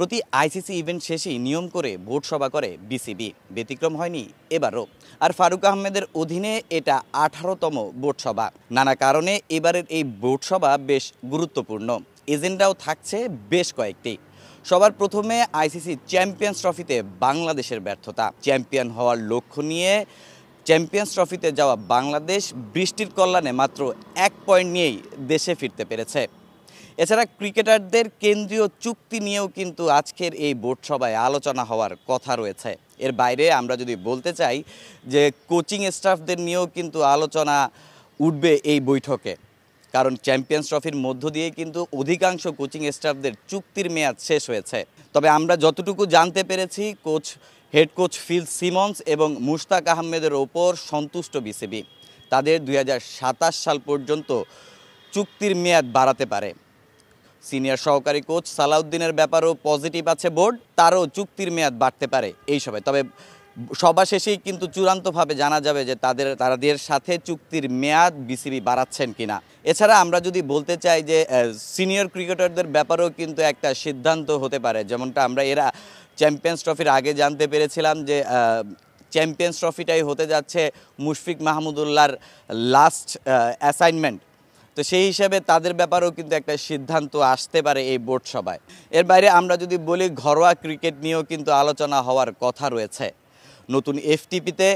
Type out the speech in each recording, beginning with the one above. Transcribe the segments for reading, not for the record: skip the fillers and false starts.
প্রতি ICC event শেষেই নিয়ম করে ভোট সভা করে বিসিবি। ব্যতিক্রম হয়নি এবারও। আর ফারুক আহমেদের অধীনে এটা 18তম ভোট সভা। নানা কারণে এবারের এই ভোট সভা বেশ গুরুত্বপূর্ণ। এজেন্ডাও থাকছে বেশ কয়েকটি। সবার প্রথমে আইসিসি চ্যাম্পিয়ন্স ট্রফিতে বাংলাদেশের ব্যর্থতা। চ্যাম্পিয়ন হওয়ার লক্ষ্য নিয়ে চ্যাম্পিয়ন্স ট্রফিতে যাওয়া বাংলাদেশ বৃষ্টির কল্যাণে মাত্র 1 পয়েন্ট নিয়েই দেশে ফিরতে পেরেছে। এছাড়া ক্রিকেটারদের কেন্দ্রীয় চুক্তি নিয়েও কিন্তু আজকের এই ভোট সভায় আলোচনা হওয়ার কথা রয়েছে। এর বাইরে আমরা যদি বলতে চাই যে কোচিং স্টাফদের নিয়েও কিন্তু আলোচনা উঠবে এই বৈঠকে। কারণ চ্যাম্পিয়ন্স ট্রফির মধ্য দিয়ে কিন্তু অধিকাংশ কোচিং স্টাফদের চুক্তির মেয়াদ শেষ হয়েছে। তবে আমরা যতটুকু জানতে পেরেছি হেড কোচ ফিল সিমন্স এবং মুশতাক আহমেদের ওপর সন্তুষ্ট বিসিবি। তাদের 2027 সাল পর্যন্ত চুক্তির মেয়াদ বাড়াতে পারে। সিনিয়র সহকারী কোচ সালাউদ্দিনের ব্যাপারেও পজিটিভ আছে বোর্ড, তারও চুক্তির মেয়াদ বাড়তে পারে এই সভায়। তবে সভা শেষেই কিন্তু চূড়ান্তভাবে জানা যাবে যে তাদের সাথে চুক্তির মেয়াদ বিসিবি বাড়াচ্ছেন কিনা। এছাড়া আমরা যদি বলতে চাই যে সিনিয়র ক্রিকেটারদের ব্যাপারেও কিন্তু একটা সিদ্ধান্ত হতে পারে, যেমনটা আমরা চ্যাম্পিয়ন্স ট্রফির আগে জানতে পেরেছিলাম যে চ্যাম্পিয়ন্স ট্রফিটাই হতে যাচ্ছে মুশফিক মাহমুদুল্লাহর লাস্ট অ্যাসাইনমেন্ট। তো সেই হিসাবে তাদের ব্যাপারেও কিন্তু একটা সিদ্ধান্ত আসতে পারে এই বোর্ড সভায়। এর বাইরে আমরা যদি বলি ঘরোয়া ক্রিকেট নিয়েও কিন্তু আলোচনা হওয়ার কথা রয়েছে। নতুন এফটিপিতে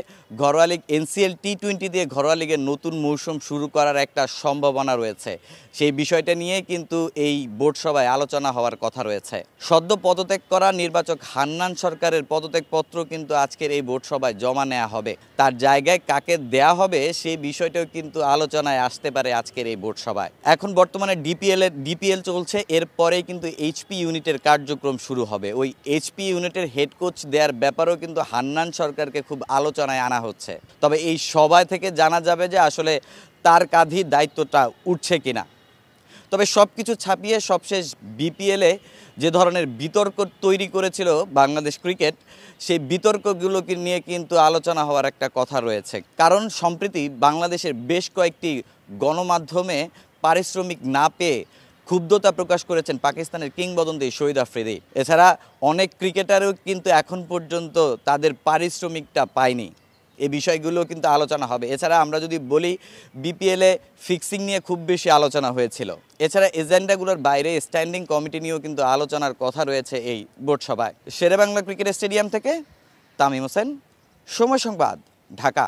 ঘরোয়া লিগ এনসিএল টি20 দিয়ে ঘরোয়া লিগের নতুন মৌসুম শুরু করার একটা সম্ভাবনা রয়েছে। সেই বিষয়টা নিয়ে কিন্তু এই বোর্ড সভায় আলোচনা হওয়ার কথা রয়েছে। সদ্য পদত্যাগ করা নির্বাচক হান্নান সরকারের পদত্যাগপত্র কিন্তু আজকের এই বোর্ড সভায় জমা নেওয়া হবে। তার জায়গায় কাকে দেয়া হবে সেই বিষয়টাও কিন্তু আলোচনায় আসতে পারে আজকের এই বোর্ড সভায়। এখন বর্তমানে ডিপিএল চলছে, এরপরেই কিন্তু এইচপি ইউনিটের কার্যক্রম শুরু হবে। ওই এইচপি ইউনিটের হেড কোচ দেওয়ার ব্যাপারেও কিন্তু হান্নান সরকারকে খুব আলোচনায় আনা হচ্ছে। তবে এই সভায় থেকে জানা যাবে যে আসলে তার কাঁধেই দায়িত্বটা উঠছে কিনা। তবে সব কিছু ছাপিয়ে সবশেষ বিপিএলে যে ধরনের বিতর্ক তৈরি করেছিল বাংলাদেশ ক্রিকেট, সেই বিতর্কগুলোকে নিয়ে কিন্তু আলোচনা হওয়ার একটা কথা রয়েছে। কারণ সম্প্রতি বাংলাদেশের বেশ কয়েকটি গণমাধ্যমে পারিশ্রমিক না পেয়ে ক্ষুব্ধতা প্রকাশ করেছেন পাকিস্তানের কিংবদন্তি শহীদ আফ্রিদি। এছাড়া অনেক ক্রিকেটারও কিন্তু এখন পর্যন্ত তাদের পারিশ্রমিকটা পায়নি। এই বিষয়গুলো কিন্তু আলোচনা হবে। এছাড়া আমরা যদি বলি বিপিএলে ফিক্সিং নিয়ে খুব বেশি আলোচনা হয়েছিল। এছাড়া এজেন্ডাগুলোর বাইরে স্ট্যান্ডিং কমিটি নিয়েও কিন্তু আলোচনার কথা রয়েছে এই বোর্ড সভায়। শেরেবাংলা ক্রিকেট স্টেডিয়াম থেকে তামিম হোসেন, সময় সংবাদ, ঢাকা।